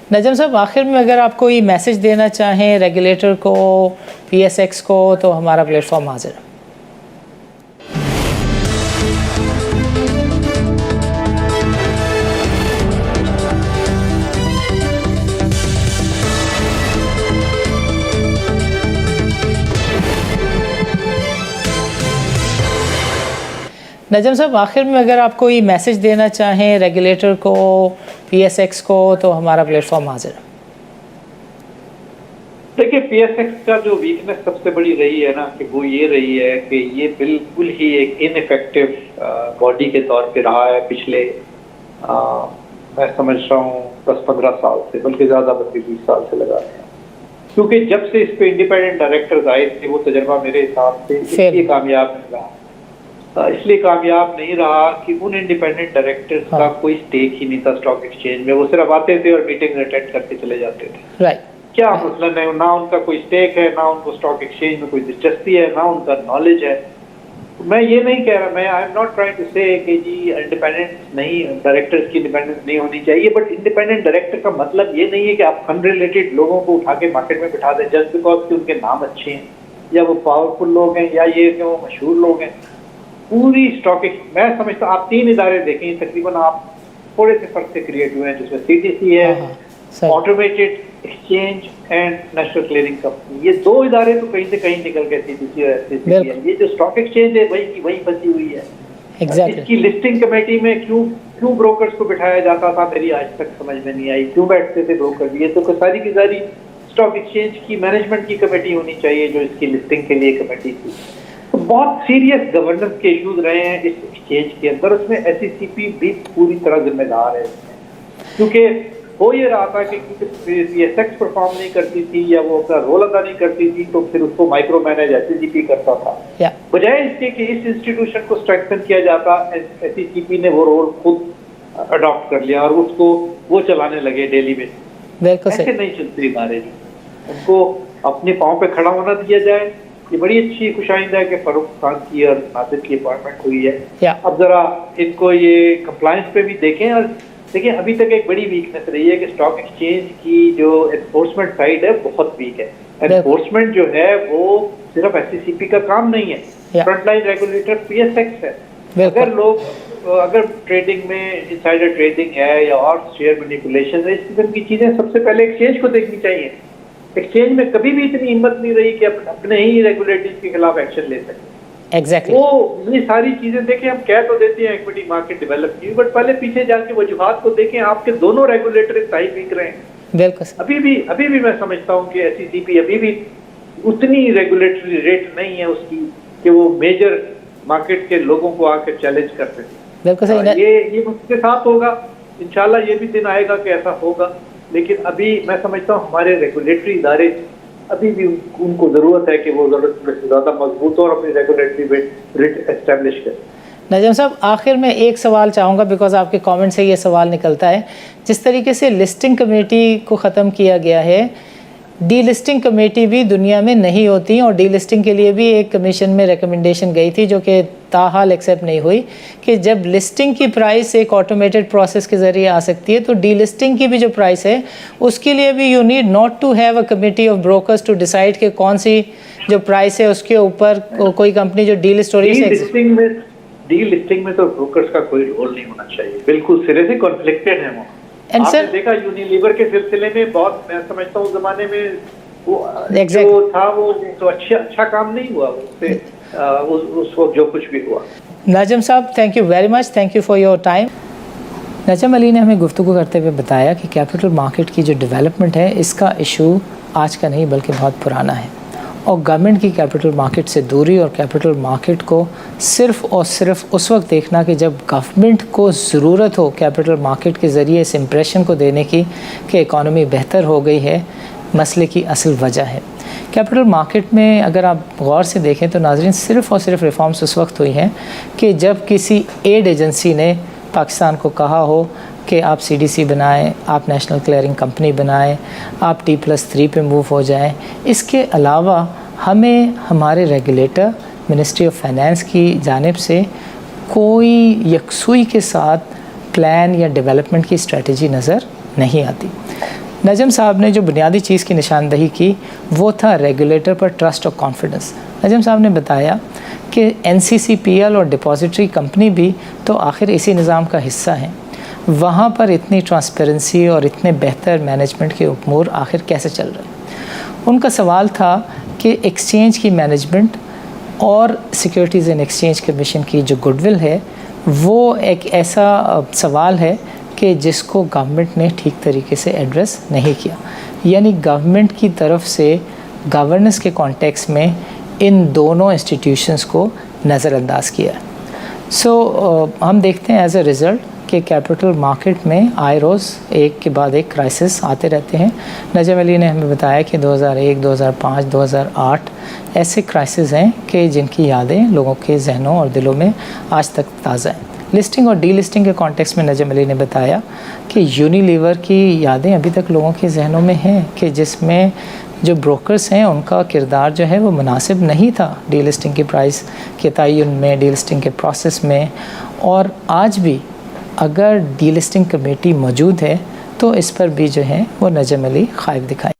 नजम साहब, आखिर में अगर आप कोई मैसेज देना चाहें रेगुलेटर को, PSX को, तो हमारा प्लेटफॉर्म हाजिर है। नजम साहब, आखिर में अगर आप कोई मैसेज देना चाहें रेगुलेटर को, PSX को, तो हमारा प्लेटफॉर्म हाजिर है। देखिए, PSX का जो वीकनेस सबसे बड़ी रही है ना, कि वो ये रही है कि ये बिल्कुल ही एक इनइफेक्टिव बॉडी के तौर पे रहा है पिछले मैं समझ रहा हूँ 10-15 साल से, बल्कि ज़्यादा 20 साल से लगा रहे हैं। क्योंकि जब से इस पे इंडिपेंडेंट डायरेक्टर्स आए थे, वो तजर्बा मेरे हिसाब से इसलिए कामयाब नहीं रहा। इसलिए कामयाब नहीं रहा कि उन इंडिपेंडेंट डायरेक्टर्स का कोई स्टेक ही नहीं था स्टॉक एक्सचेंज में। वो सिर्फ आते थे और मीटिंग अटेंड करके चले जाते थे। राइट। क्या मतलब है, ना उनका कोई स्टेक है, ना उनको स्टॉक एक्सचेंज में कोई दिलचस्पी है, ना उनका नॉलेज है। मैं ये नहीं कह रहा, मैं I am not trying to say कि जी इंडिपेंडेंस नहीं, डायरेक्टर्स की इंडिपेंडेंस नहीं होनी चाहिए, बट इंडिपेंडेंट डायरेक्टर का मतलब ये नहीं है कि आप अनरिलेटेड लोगों को उठा के मार्केट में बिठा दें जस्ट बिकॉज कि उनके नाम अच्छे हैं या वो पावरफुल लोग हैं या ये कि वो मशहूर लोग हैं। पूरी स्टॉक मैं समझता हूँ आप 3 इदारे देखें तकरीबन, आप थोड़े से फर्क से क्रिएट हुए हैं, जिसमें CTC है, automated exchange and national clearing company. ये 2 इदारे तो कहीं से कहीं निकल गए, CTC और SCC है। ये जो स्टॉक एक्सचेंज है वही की वही फंसी हुई है। इसकी लिस्टिंग कमेटी में क्यों ब्रोकर्स को बिठाया जाता था, मेरी आज तक समझ में नहीं आई। क्यों बैठते थे ब्रोकर? ये तो सारी की सारी स्टॉक एक्सचेंज की मैनेजमेंट की कमेटी होनी चाहिए जो इसकी लिस्टिंग के लिए कमेटी थी। तो बहुत सीरियस गवर्नेंस के इश्यूज रहे हैं इस एक्सचेंज के अंदर। उसमें SECP भी पूरी तरह जिम्मेदार है, क्योंकि हो ये रहा था कि PSX परफॉर्म नहीं करती थी या वो अपना रोल अदा नहीं करती थी, तो फिर उसको माइक्रो मैनेज SECP करता था। बजाय इसके कि इस इंस्टीट्यूशन को स्ट्रेंथन किया जाता, SECP ने वो रोल खुद अडॉप्ट कर लिया और उसको वो चलाने लगे डेली बेसिस। ऐसे नहीं चलती इदारे, उनको अपने पाँव पे खड़ा होना दिया जाए। ये बड़ी अच्छी खुशाइंदा है कि फारूक खान की और नासिर की अपॉइंटमेंट हुई है। अब जरा इनको ये कंप्लायंस पे भी देखें। और देखिए, अभी तक एक बड़ी वीकनेस रही है कि स्टॉक एक्सचेंज की जो एनफोर्समेंट साइड है बहुत वीक है। एनफोर्समेंट जो है वो सिर्फ SECP का काम नहीं है, फ्रंटलाइन रेगुलेटर PSX है। अगर ट्रेडिंग में इनसाइडर ट्रेडिंग है या और शेयर मैनिपुलेशन है, इस किस्म की चीजें सबसे पहले एक्सचेंज को देखनी चाहिए। एक्सचेंज में कभी भी इतनी हिम्मत नहीं रही कि अपने ही रेगुलेटरी के खिलाफ एक्शन ले सके। Exactly. वो ये सारी चीजें देखें, हम कह तो देते हैं इक्विटी मार्केट डेवलप की, बट पहले पीछे जाके वजूहात को देखें। आपके दोनों रेगुलेटर सही बिक रहे हैं। बिल्कुल। अभी भी मैं समझता हूँ कि SECP अभी भी उतनी रेगुलेटरी रेट नहीं है उसकी कि वो मेजर मार्केट के लोगों को आकर चैलेंज कर सके। बिल्कुल सही। ये उसके साथ होगा, इंशाल्लाह ये भी दिन आएगा कि ऐसा होगा। लेकिन अभी मैं समझता हूँ हमारे रेगुलेटरी इदारे अभी भी उनको जरूरत है कि वो जरूरत से ज्यादा मजबूत और अपनी रेगुलेटरी रेट एस्टेब्लिश करें। नजम साहब, आखिर में एक सवाल चाहूँगा, बिकॉज आपके कमेंट से ये सवाल निकलता है। जिस तरीके से लिस्टिंग कमेटी को ख़त्म किया गया है, डीलिस्टिंग कमेटी भी दुनिया में नहीं होती, और डीलिस्टिंग के लिए भी एक कमीशन में रिकमेंडेशन गई थी जो कि ताहाल एक्सेप्ट नहीं हुई, कि जब लिस्टिंग की प्राइस एक ऑटोमेटेड प्रोसेस के ज़रिए आ सकती है, तो डीलिस्टिंग की भी जो प्राइस है उसके लिए भी you need not to have a committee of brokers to decide कि कौन सी जो प्राइस है उसके ऊपर कोई कंपनी जो डीलिस्ट हो रही है। डीलिस्टिंग में तो ब्रोकर्स का कोई रोल नहीं होना चाहिए, बिल्कुल सिरे से कॉन्फ्लिक्टेड है वो। आपने देखा यूनिलीवर के सिलसिले में बहुत, मैं समझता हूँ जमाने में वो जो था वो तो अच्छा काम नहीं हुआ उससे, उस वक्त जो कुछ भी हुआ। नजम साहब, thank you very much, thank you for your time. Najam Ali ने हमें गुफ्तगू करते हुए बताया कि कैपिटल मार्केट की जो डेवलपमेंट है, इसका इशू आज का नहीं बल्कि बहुत पुराना है, और गवर्नमेंट की कैपिटल मार्केट से दूरी और कैपिटल मार्केट को सिर्फ़ और सिर्फ उस वक्त देखना कि जब गवर्नमेंट को ज़रूरत हो कैपिटल मार्केट के ज़रिए इस इम्प्रेशन को देने की कि इकॉनमी बेहतर हो गई है, मसले की असल वजह है। कैपिटल मार्केट में अगर आप गौर से देखें तो नाज़रीन, सिर्फ़ और सिर्फ रिफॉर्म्स उस वक्त हुई हैं कि जब किसी एड एजेंसी ने पाकिस्तान को कहा हो कि आप CDC बनाएं, आप नेशनल क्लियरिंग कंपनी बनाएं, आप T+3 पे मूव हो जाएं। इसके अलावा हमें हमारे रेगुलेटर मिनिस्ट्री ऑफ फाइनेंस की जानिब से कोई यकसुई के साथ प्लान या डेवलपमेंट की स्ट्रेटजी नज़र नहीं आती। नजम साहब ने जो बुनियादी चीज़ की निशानदही की वो था रेगुलेटर पर ट्रस्ट और कॉन्फिडेंस। नजम साहब ने बताया कि NCCPL और डिपॉजिटरी कंपनी भी तो आखिर इसी निज़ाम का हिस्सा हैं, वहाँ पर इतनी ट्रांसपेरेंसी और इतने बेहतर मैनेजमेंट के उमूर आखिर कैसे चल रहे हैं। उनका सवाल था कि एक्सचेंज की मैनेजमेंट और सिक्योरिटीज़ एंड एक्सचेंज कमीशन की जो गुडविल है वो एक ऐसा सवाल है कि जिसको गवर्नमेंट ने ठीक तरीके से एड्रेस नहीं किया, यानी गवर्नमेंट की तरफ से गवर्नेंस के कॉन्टेक्स्ट में इन दोनों इंस्टीट्यूशंस को नज़रअंदाज किया। हम देखते हैं एज अ रिज़ल्ट कि कैपिटल मार्केट में आए रोज़ एक के बाद एक क्राइसिस आते रहते हैं। नजम अली ने हमें बताया कि 2001, 2005, 2008 ऐसे क्राइसिस हैं कि जिनकी यादें लोगों के जहनों और दिलों में आज तक ताज़ा हैं। लिस्टिंग और डीलिस्टिंग के कॉन्टेक्स्ट में नजम अली ने बताया कि यूनिलीवर की यादें अभी तक लोगों के जहनों में हैं कि जिसमें जो ब्रोकर्स हैं उनका किरदार जो है वो मुनासिब नहीं था डीलिस्टिंग की प्राइस के तयन में, डीलिस्टिंग के प्रोसेस में। और आज भी अगर डीलिस्टिंग कमेटी मौजूद है तो इस पर भी जो है वो नजम अली ख़ाइफ दिखाई।